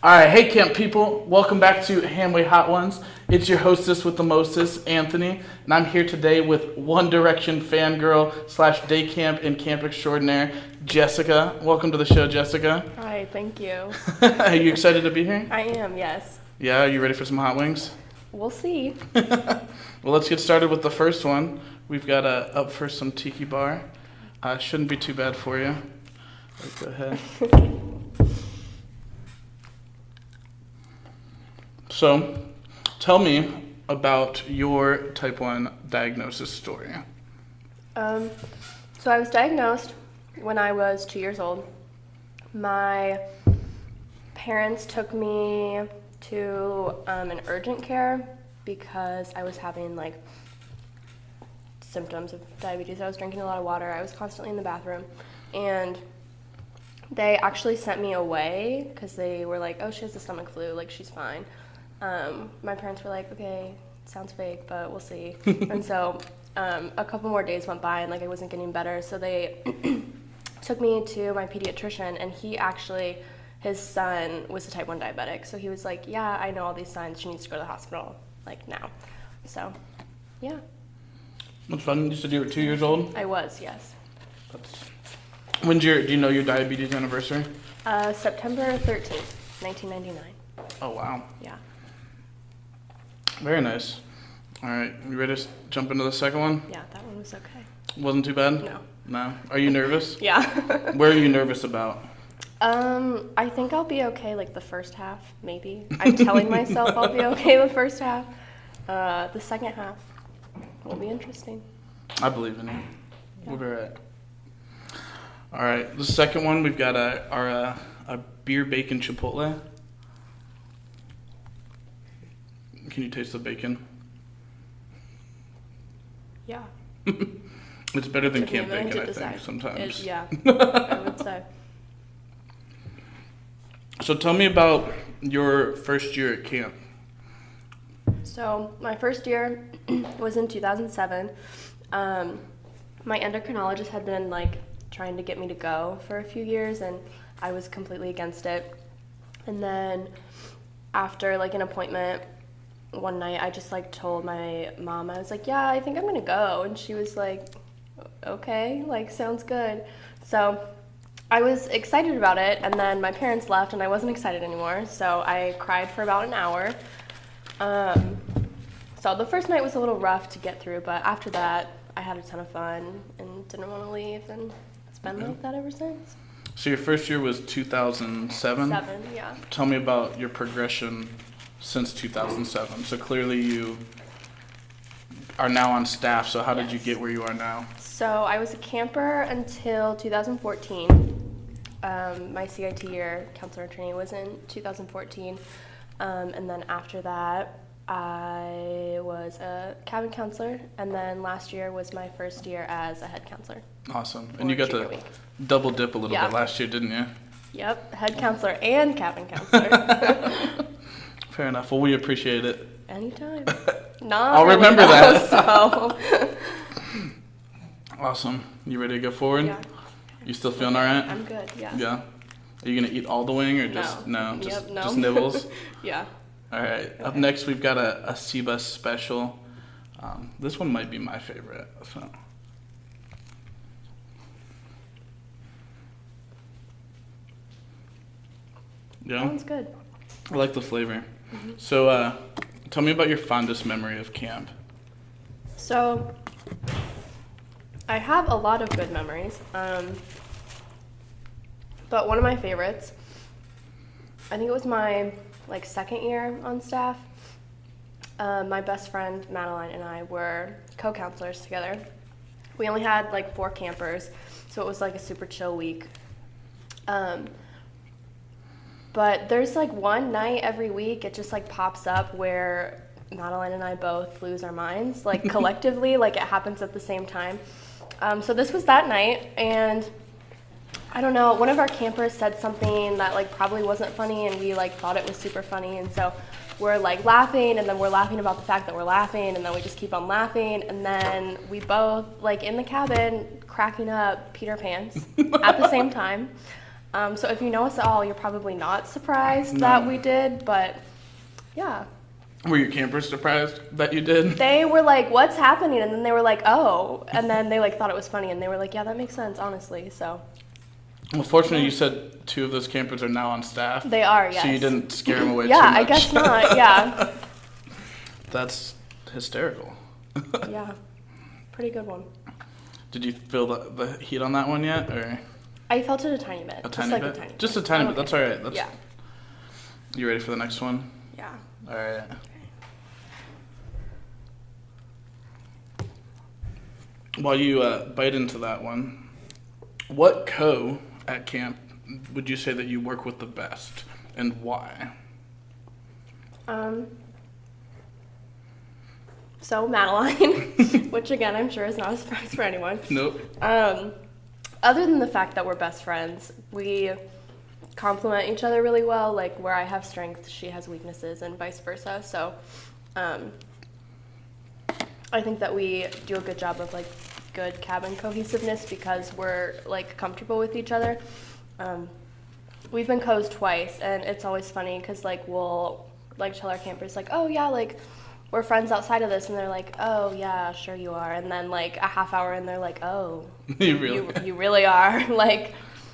All right, hey camp people, welcome back to Hamwi Hot Ones. It's your hostess with the mostest, Anthony, and I'm here today with One Direction fangirl / day camp and camp extraordinaire, Jessica. Welcome to the show, Jessica. Hi, thank you. Are you excited to be here? I am, yes. Yeah, are you ready for some hot wings? We'll see. Well, let's get started with the first one. We've got up for some tiki bar. Shouldn't be too bad for you. Let's go ahead. So, tell me about your type 1 diagnosis story. So I was diagnosed when I was 2 years old. My parents took me to an urgent care because I was having symptoms of diabetes. I was drinking a lot of water. I was constantly in the bathroom, and they actually sent me away because they were like, "Oh, she has the stomach flu. She's fine." My parents were like, "Okay, sounds fake, but we'll see." And so a couple more days went by, and I wasn't getting better. So they took me to my pediatrician, and his son was a type 1 diabetic. So he was like, "Yeah, I know all these signs. She needs to go to the hospital now." So, yeah. That's fun. You said you were 2 years old? I was, yes. Do you know your diabetes anniversary? September 13th, 1999. Oh, wow. Yeah. Very nice. All right, you ready to jump into the second one? Yeah, that one was okay. Wasn't too bad? No. No? Are you nervous? Yeah. Where are you nervous about? I think I'll be okay the first half, maybe. I'm telling myself I'll be okay the first half. The second half will be interesting. I believe in you. We'll be right. All right, the second one, we've got our beer bacon chipotle. Can you taste the bacon? Yeah. It's better than Took me a camp minute bacon, to I think, decide. sometimes. Yeah, I would say. So tell me about your first year at camp. So my first year was in 2007. My endocrinologist had been trying to get me to go for a few years, and I was completely against it. And then after an appointment one night, I just told my mom, I was like, "Yeah, I think I'm gonna go," and she was like, "Okay, sounds good." So I was excited about it, and then my parents left, and I wasn't excited anymore. So I cried for about an hour. So the first night was a little rough to get through, but after that, I had a ton of fun and didn't want to leave, and it's been like that ever since. So your first year was 2007? Yeah. Tell me about your progression since 2007. So clearly you are now on staff, so how did you get where you are now? So I was a camper until 2014. My CIT year, counselor training, was in 2014. And then after that, I was a cabin counselor, and then last year was my first year as a head counselor. Awesome. And you got to double dip a little bit last year, didn't you? Yep, head counselor and cabin counselor. Fair enough. Well, we appreciate it. Anytime. I'll remember that. So. Awesome. You ready to go forward? Yeah. You still feeling all right? I'm good, yeah. Yeah? Are you going to eat all the wing or just just nibbles? Yeah. All right. Okay. Up next, we've got a Seabus special. This one might be my favorite. So. Yeah? That one's good. I like the flavor. Mm-hmm. So tell me about your fondest memory of camp. So I have a lot of good memories. But one of my favorites, I think it was my second year on staff. My best friend Madeline and I were co-counselors together. We only had 4 campers, so it was a super chill week. But there's one night every week it just pops up where Madeline and I both lose our minds, collectively, it happens at the same time. So this was that night, and I don't know, one of our campers said something that probably wasn't funny, and we thought it was super funny, and so we're laughing, and then we're laughing about the fact that we're laughing, and then we just keep on laughing, and then we both in the cabin cracking up Peter Pans at the same time. So if you know us at all, you're probably not surprised No. that we did, but yeah. Were your campers surprised that you did? They were like, what's happening? And then they were like, oh. And then they like thought it was funny, and they were like, yeah, that makes sense, honestly. So Well, fortunately, you said 2 of those campers are now on staff. they are, yes. So you didn't scare them away Yeah, too much. I guess not, yeah. That's hysterical. Yeah, pretty good one. Did you feel the heat on that one yet, or I felt it a tiny bit. a just tiny like bit? A tiny Just a bit. tiny I'm bit. That's okay. all right. That's, Yeah. You ready for the next one? Yeah. All right. While you bite into that one, what at camp would you say that you work with the best, and why? So Madeline, which again I'm sure is not a surprise for anyone. Nope. Other than the fact that we're best friends, we complement each other really well. Like where I have strengths, she has weaknesses, and vice versa. So, I think that we do a good job of like good cabin cohesiveness because we're like comfortable with each other. We've been co's twice, and it's always funny because like we'll like tell our campers like, oh yeah, like we're friends outside of this, and they're like, oh yeah, sure you are, and then like a half hour and they're like, oh, you really are. Like,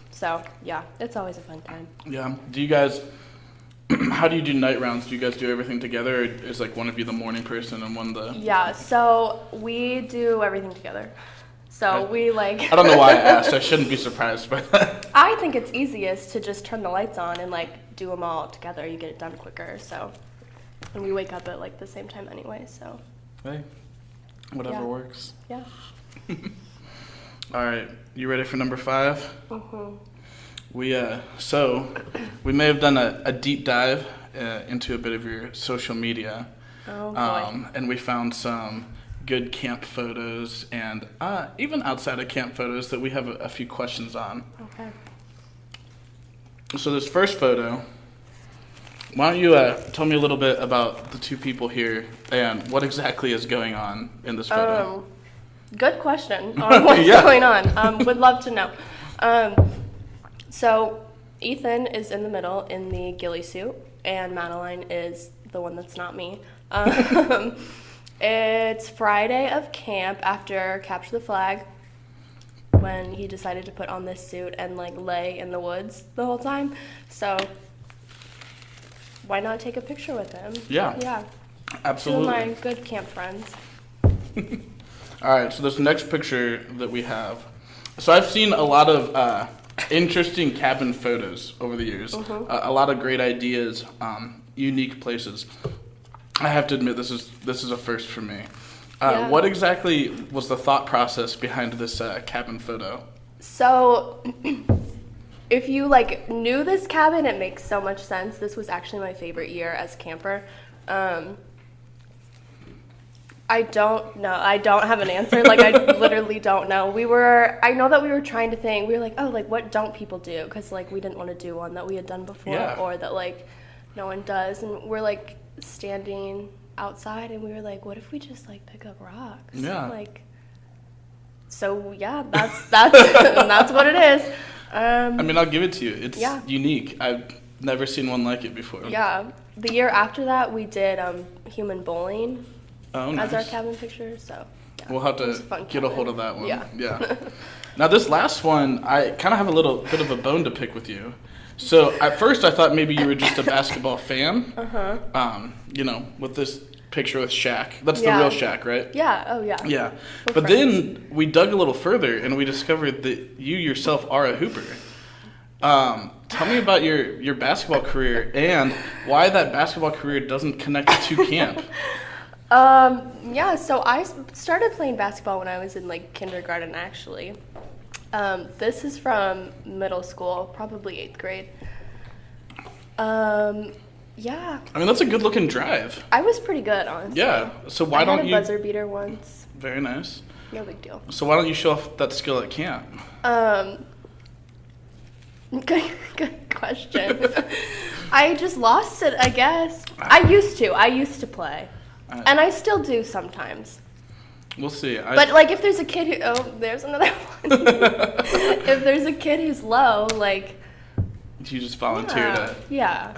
so yeah, it's always a fun time. Yeah. Do you guys? How do you do night rounds? Do you guys do everything together, or is like one of you the morning person and one the? Yeah, so we do everything together. So we like. I don't know why I asked. I shouldn't be surprised by that. I think it's easiest to just turn the lights on and like do them all together. You get it done quicker. So, and we wake up at like the same time anyway. So. Hey, whatever Yeah. works. Yeah. All right, you ready for number 5? Mhm. We may have done a deep dive into a bit of your social media, Oh boy. and we found some good camp photos and even outside of camp photos that we have a few questions on. Okay. So this first photo, why don't you tell me a little bit about the 2 people here and what exactly is going on in this photo? Good question on what's Yeah. going on. Would love to know. So Ethan is in the middle in the ghillie suit, and Madeline is the one that's not me. It's Friday of camp after Capture the Flag, when he decided to put on this suit and like lay in the woods the whole time. So why not take a picture with him? Yeah. Yeah. Absolutely. 2 of my good camp friends. All right, so this next picture that we have. So I've seen a lot of interesting cabin photos over the years. A lot of great ideas, unique places. I have to admit, this is a first for me. Yeah. What exactly was the thought process behind this cabin photo? So, if you like knew this cabin, it makes so much sense. This was actually my favorite year as a camper. I don't know. I don't have an answer. Like, I literally don't know. I know that we were trying to think, we were like, oh, like, what don't people do? Because, like, we didn't want to do one that we had done before, Yeah. or that, like, no one does. And we're, like, standing outside, and we were like, what if we just, like, pick up rocks? Yeah. Like, so, yeah, that's what it is. I mean, I'll give it to you. It's Yeah. unique. I've never seen one like it before. Yeah. The year after that, we did human bowling Oh, nice. as our cabin picture, so yeah. We'll have It was to a fun get a cabin. hold of that one. Yeah. Now this last one, I kind of have a little bit of a bone to pick with you. So at first I thought maybe you were just a basketball fan. With this picture with Shaq. That's Yeah. the real Shaq, right? Yeah, oh yeah. Yeah. We're But friends. then we dug a little further and we discovered that you yourself are a hooper. Tell me about your basketball career and why that basketball career doesn't connect to camp. Yeah, so I started playing basketball when I was in like kindergarten actually. This is from middle school, probably 8th grade. Yeah. I mean, that's a good looking drive. I was pretty good, honestly. Yeah. So why I don't had a you? buzzer beater once. Very nice. No big deal. So why don't you show off that skill at camp? Good question. I just lost it, I guess. I used to play. And I still do sometimes. We'll see. But like if there's a kid who there's another one. If there's a kid who's low, like You just volunteer to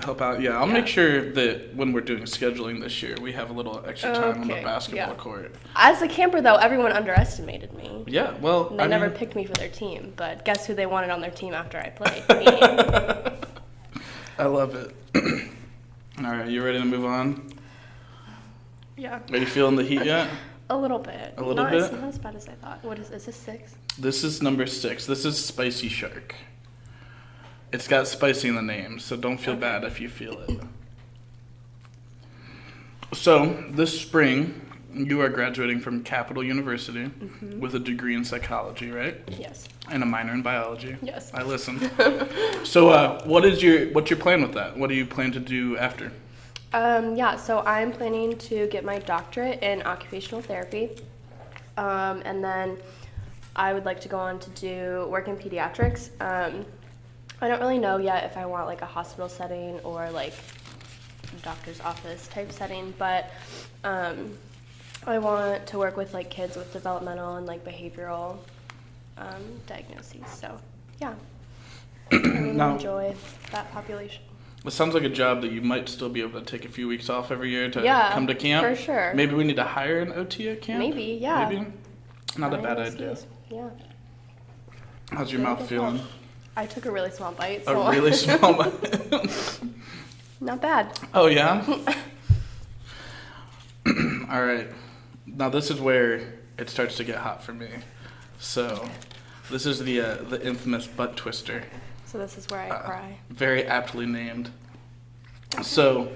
help out. Yeah, I'll make sure that when we're doing scheduling this year, we have a little extra time on the basketball court. As a camper, though, everyone underestimated me. Yeah, well, They never picked me for their team, but guess who they wanted on their team after I played? Me. I love it. All right, you ready to move on? Yeah. Are you feeling the heat yet? A little bit. A little bit? Not as bad as I thought. What is this 6? This is number 6. This is Spicy Shark. It's got spicy in the name, so don't feel bad if you feel it. So, this spring, you are graduating from Capital University with a degree in psychology, right? Yes. And a minor in biology. Yes. I listened. So, what's your plan with that? What do you plan to do after? So I'm planning to get my doctorate in occupational therapy, and then I would like to go on to do work in pediatrics. I don't really know yet if I want like a hospital setting or like a doctor's office type setting, but I want to work with like kids with developmental and like behavioral diagnoses. So yeah, I really enjoy that population. It sounds like a job that you might still be able to take a few weeks off every year to come to camp. For sure. Maybe we need to hire an OT at camp? Maybe, yeah. Maybe? Not a bad idea. Yeah. How's your mouth feeling? I took a really small bite. A really small bite? Not bad. Oh, yeah? All right. Now, this is where it starts to get hot for me. So, this is the infamous butt twister. So this is where I cry. Very aptly named. So,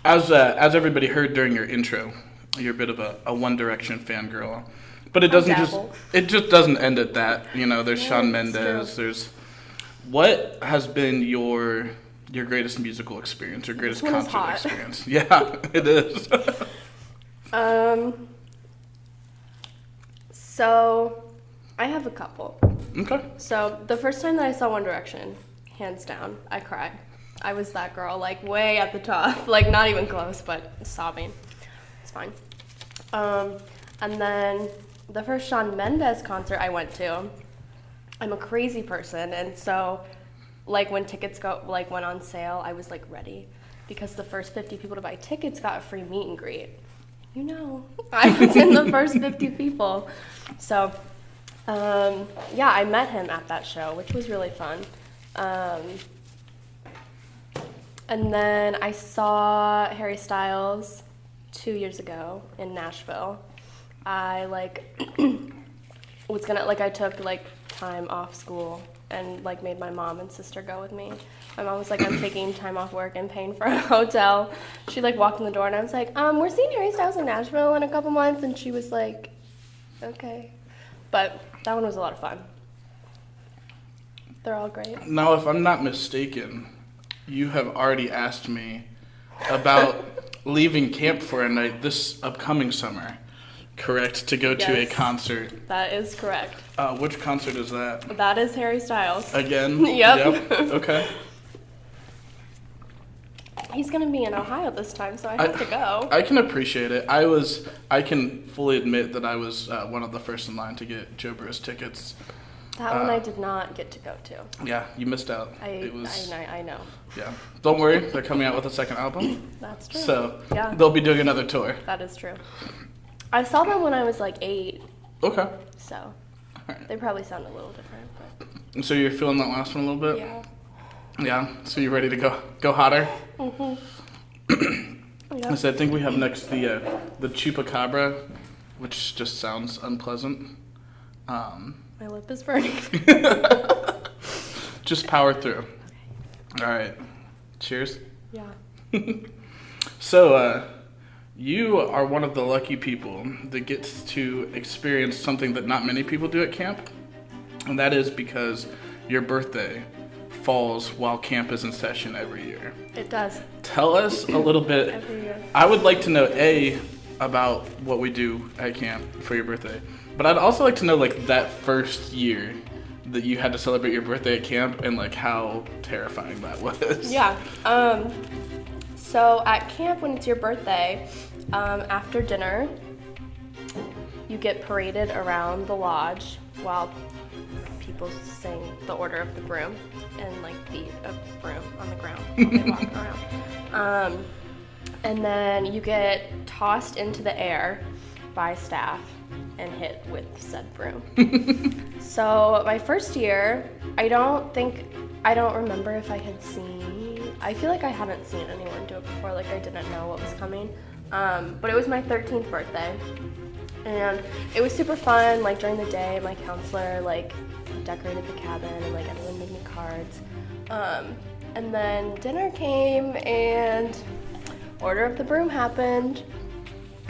as everybody heard during your intro, you're a bit of a One Direction fangirl, but it just doesn't end at that. You know, there's Shawn Mendes. There's what has been your greatest musical experience, your greatest concert experience? Yeah, it is. So I have a couple. Okay. So the first time that I saw One Direction, hands down, I cried. I was that girl, like way at the top, like not even close, but sobbing. It's fine. And then the first Shawn Mendes concert I went to, I'm a crazy person, and so like when tickets went on sale, I was like ready because the first 50 people to buy tickets got a free meet and greet. You know, I was in the first 50 people. So I met him at that show, which was really fun. And then I saw Harry Styles 2 years ago in Nashville. I I took like time off school and like made my mom and sister go with me. My mom was like, I'm taking time off work and paying for a hotel. She like walked in the door and I was like, we're seeing Harry Styles in Nashville in a couple months, and she was like, okay. But that one was a lot of fun. They're all great. Now, if I'm not mistaken, you have already asked me about leaving camp for a night this upcoming summer, correct? To go to a concert. That is correct. Which concert is that? That is Harry Styles. Again? Yep. Okay. He's going to be in Ohio this time, so I have to go. I can appreciate it. I can fully admit that I was one of the first in line to get Joe Burrow's tickets. That one I did not get to go to. Yeah, you missed out. I know. Yeah. Don't worry, they're coming out with a second album. That's true. So they'll be doing another tour. That is true. I saw them when I was like 8. Okay. So they probably sound a little different. But. So you're feeling that last one a little bit? Yeah. Yeah. So you ready to go hotter? Mm-hmm. Yep. So I think we have next the Chupacabra, which just sounds unpleasant. My lip is burning. Just power through. All right. Cheers. Yeah. So, you are one of the lucky people that gets to experience something that not many people do at camp, and that is because your birthday falls while camp is in session every year. It does. Tell us a little bit. Every year. I would like to know, about what we do at camp for your birthday, but I'd also like to know, like, that first year that you had to celebrate your birthday at camp and, like, how terrifying that was. Yeah. So at camp, when it's your birthday, after dinner, you get paraded around the lodge while people sing the Order of the Broom and like beat a broom on the ground while they walk around. And then you get tossed into the air by staff and hit with said broom. So my first year, I don't remember if I had seen, I feel like I hadn't seen anyone do it before, like I didn't know what was coming. But it was my 13th birthday, and it was super fun. Like during the day, my counselor like decorated the cabin, and like everyone made me cards. And then dinner came, and Order of the Broom happened.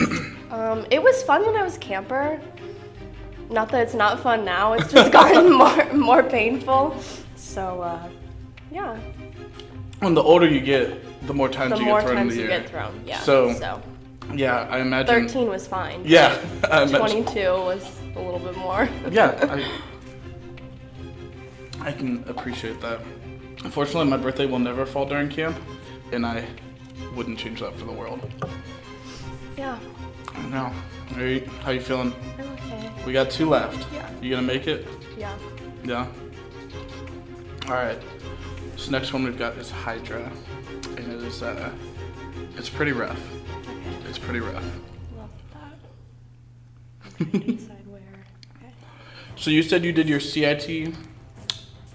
It was fun when I was a camper. Not that it's not fun now, it's just gotten more painful. So, yeah. And the older you get, the more times you get thrown in the air. Get thrown, yeah. So, yeah, I imagine. 13 was fine. Yeah, I imagine. 22 was a little bit more. Yeah, I can appreciate that. Unfortunately, my birthday will never fall during camp, and I wouldn't change that for the world. Yeah. I know. How you feeling? I'm okay. We got 2 left. Yeah. You gonna make it? Yeah. Yeah. All right. So next one we've got is Hydra, and it is it's pretty rough. Okay. It's pretty rough. Love that. I'm trying to decide where. Okay. So you said you did your CIT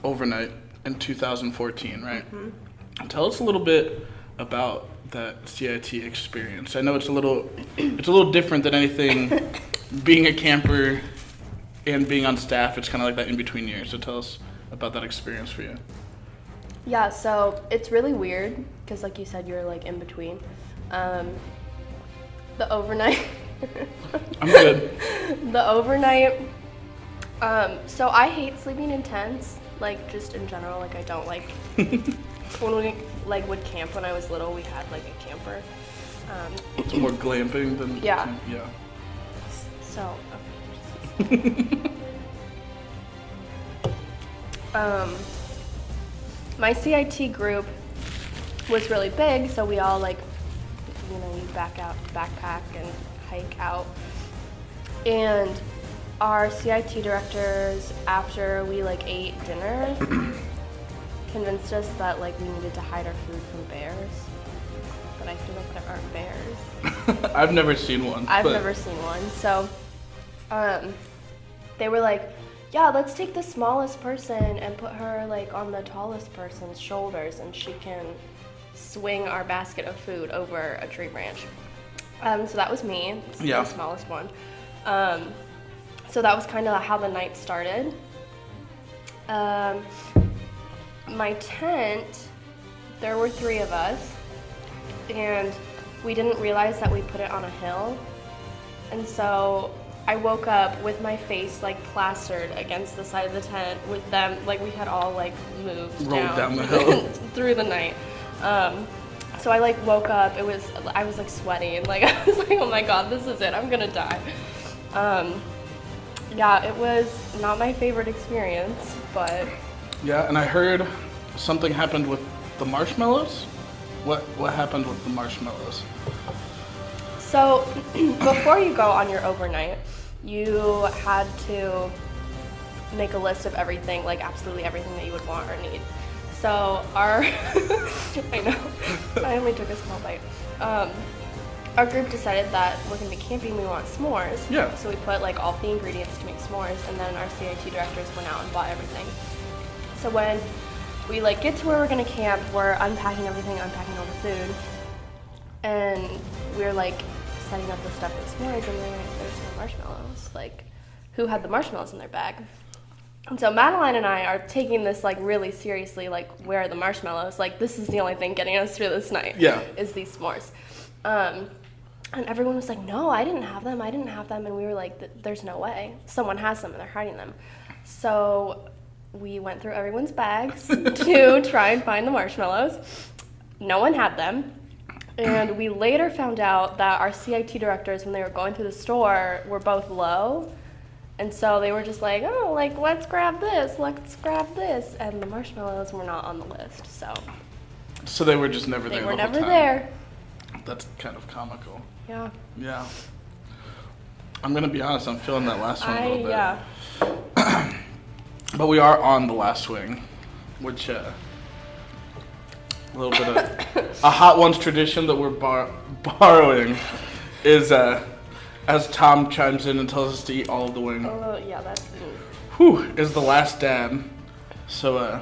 overnight in 2014, right? Mm-hmm. Tell us a little bit about that CIT experience. I know it's a little different than anything being a camper and being on staff. It's kind of like that in between year. So tell us about that experience for you. Yeah, so it's really weird because, like you said, you're like in between. The overnight. I'm good. The overnight. So I hate sleeping in tents, like just in general. Like I don't like when we like would camp when I was little. We had like a camper. It's more glamping than yeah. Camp, yeah. So. My CIT group was really big, so we all like, you backpack and hike out. And our CIT directors, after we like ate dinner, convinced us that like we needed to hide our food from bears. But I feel like there aren't bears. I've never seen one. I've never seen one. So, they were like, yeah, let's take the smallest person and put her like on the tallest person's shoulders, and she can swing our basket of food over a tree branch. So that was me, the smallest one. So that was kind of how the night started. My tent, there were 3 of us, and we didn't realize that we put it on a hill. And so I woke up with my face like plastered against the side of the tent with them, like we had all like moved down the hill through the night. So I like woke up, I was like sweating, like I was like, oh my god, this is it, I'm gonna die. Yeah, it was not my favorite experience, but. Yeah, and I heard something happened with the marshmallows. What happened with the marshmallows? So, before you go on your overnight, you had to make a list of everything, like absolutely everything that you would want or need. So our, I know, I only took a small bite. Our group decided that we're gonna be camping, we want s'mores. Yeah. So we put like all the ingredients to make s'mores, and then our CIT directors went out and bought everything. So when we like get to where we're gonna camp, we're unpacking everything, unpacking all the food, and we're like setting up the stuff with s'mores, and then there's no marshmallows. Like, who had the marshmallows in their bag? And so Madeline and I are taking this like really seriously, like, where are the marshmallows? Like, this is the only thing getting us through this night. Yeah. Is these s'mores. And everyone was like, no, I didn't have them. And we were like, there's no way. Someone has them and they're hiding them. So we went through everyone's bags to try and find the marshmallows. No one had them. And we later found out that our CIT directors, when they were going through the store, were both low. And so they were just like, oh, like, let's grab this. And the marshmallows were not on the list, So they were just never there. They were never there. That's kind of comical. Yeah. Yeah. I'm going to be honest, I'm feeling that last one a little bit. Yeah. But we are on the last swing, which a little bit of a Hot Ones tradition that we're borrowing is as Tom chimes in and tells us to eat all of the wing. Oh, yeah, that's... Whew, is the last dab. So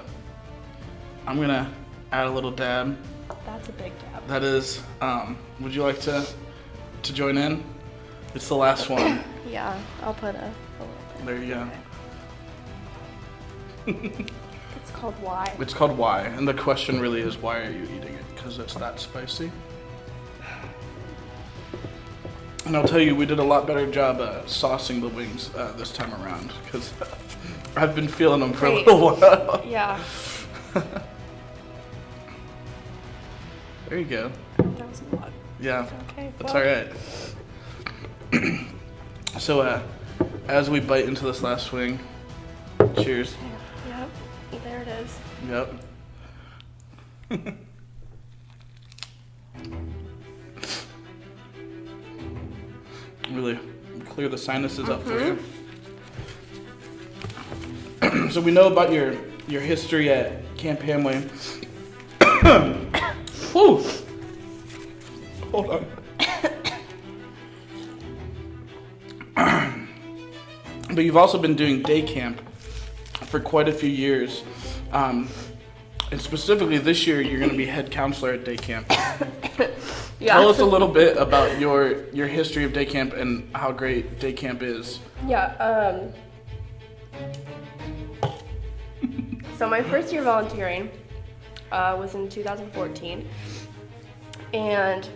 I'm going to add a little dab. That's a big dab. That is, would you like to join in? It's the last one. Yeah, I'll put a little bit. There you go. Okay. It's called why. It's called why, and the question really is why are you eating it? Because it's that spicy. And I'll tell you, we did a lot better job saucing the wings this time around, because I've been feeling them for a little while. Yeah. There you go. That was a lot. Yeah, Okay. that's all right. So, as we bite into this last swing, cheers. Yep. There it is. Yep. Really clear the sinuses up for you. So we know about your history at Camp Hamwi. Whew. Hold on. But you've also been doing day camp for quite a few years. And specifically this year, you're going to be head counselor at day camp. Yeah. Tell us a little bit about your history of day camp and how great day camp is. Yeah. So my first year volunteering was in 2014, and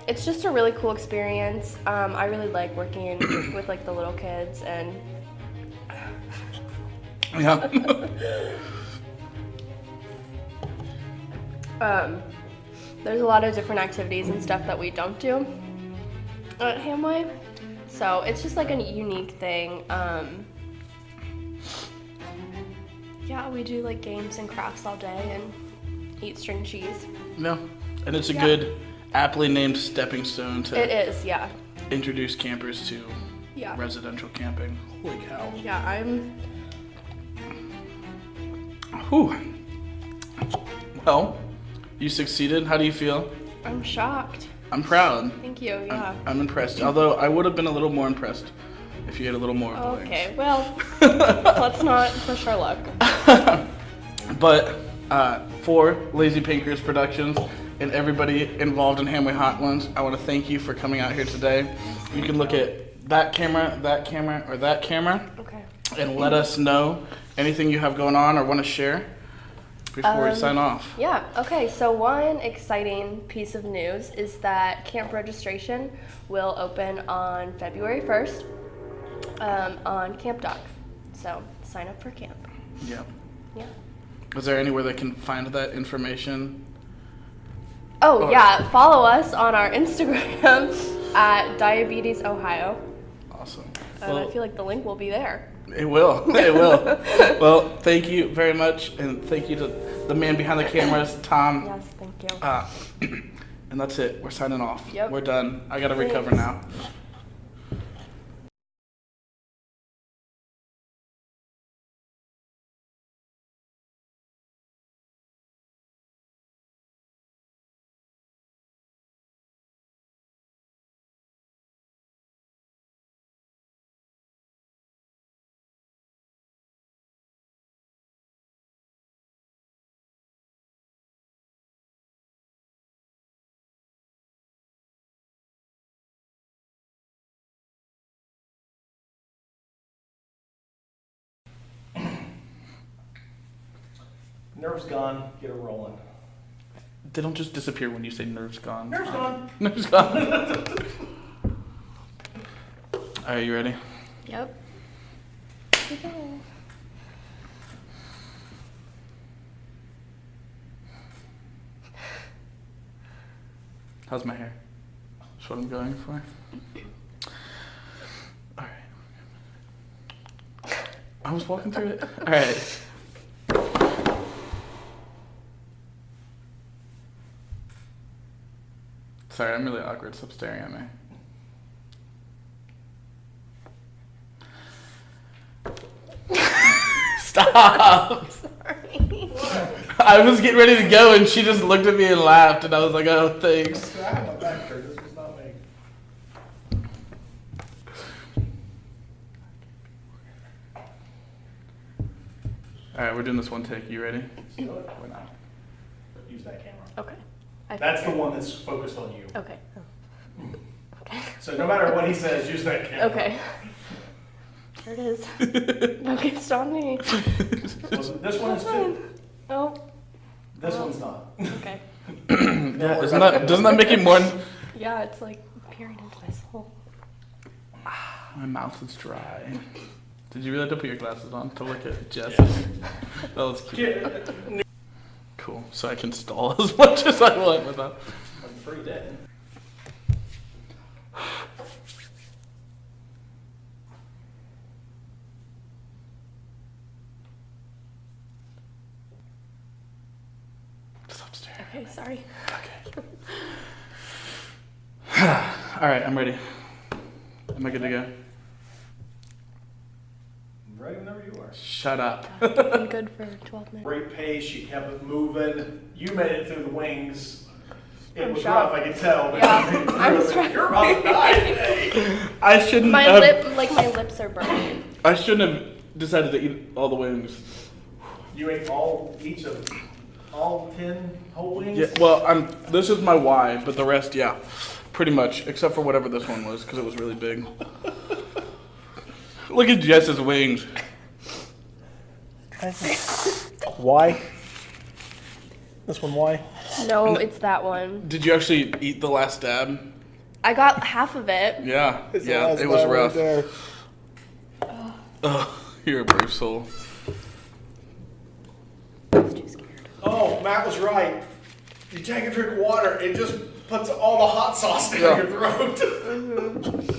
it's just a really cool experience. I really like working with like the little kids and. Yeah. There's a lot of different activities and stuff that we don't do at Hamwi, so it's just like a unique thing. Yeah, we do like games and crafts all day and eat string cheese. No. And it's a good, aptly named stepping stone to It is, yeah. introduce campers to Yeah. residential camping. Holy cow. Yeah, I'm. Whew. Well, you succeeded. How do you feel? I'm shocked. I'm proud. Thank you. Yeah. I'm impressed. Although I would have been a little more impressed if you had a little more of the wings. Okay. Well, let's not push our luck. But for Lazy Pinkers Productions and everybody involved in Hamwi Hot Ones, I want to thank you for coming out here today. You can look at that camera, or that camera, Okay. and let us know anything you have going on or want to share before we sign off. Yeah, okay, so one exciting piece of news is that camp registration will open on February 1st on Camp Doc. So sign up for camp. Yeah. Yeah. Is there anywhere they can find that information? Oh, yeah, follow us on our Instagram at Diabetes Ohio. Awesome. I feel like the link will be there. It will. It will. Well, thank you very much, and thank you to the man behind the cameras, Tom. Yes, thank you. And that's it. We're signing off. Yep. We're done. I gotta recover Thanks. now. Nerves gone, get it rolling. They don't just disappear when you say nerves gone. Nerves gone. Nerves gone. Are you ready? Yep. Here we go. How's my hair? That's what I'm going for. All right. I was walking through it. All right. Sorry, I'm really awkward. Stop staring at me. Stop. Sorry. I was getting ready to go, and she just looked at me and laughed, and I was like, "Oh, thanks." I have my back turned. This was not me. All right, we're doing this one take. You ready? Let's do it. We're not. Use that camera. Okay. I That's the figured. one that's focused on you. Okay. Okay. So no matter what he says, use that camera. Okay. There it is. Okay, it's on me. This one is too. Oh, This one's not. okay. Yeah, doesn't that make it more? Yeah, it's like peering into my soul. My mouth is dry. Did you really have to put your glasses on to look at Jess? Yes. That was cute. Cool. So I can stall as much as I want without. I'm free dead. Just upstairs. Okay, sorry. Okay. All right, I'm ready. Am I good to go? Right whenever you are. Shut up. Been good for 12 minutes. Great pace. She kept it moving. You made it through the wings. It I'm was shocked. rough, I could tell. But Yeah, you made it through I'm it. sorry. You're about to die today. I shouldn't. My have, my lips are burning. I shouldn't have decided to eat all the wings. You ate each of all 10 whole wings? Yeah. Well, this is my why, but the rest, yeah, pretty much, except for whatever this one was, because it was really big. Look at Jess's wings. Why? This one, why? No, it's that one. Did you actually eat the last dab? I got half of it. Yeah. It's the Yeah. last It was one right rough. there. Oh, you're a brave soul. I was too scared. Oh, Matt was right. You take a drink of water, it just puts all the hot sauce down Yeah. your throat.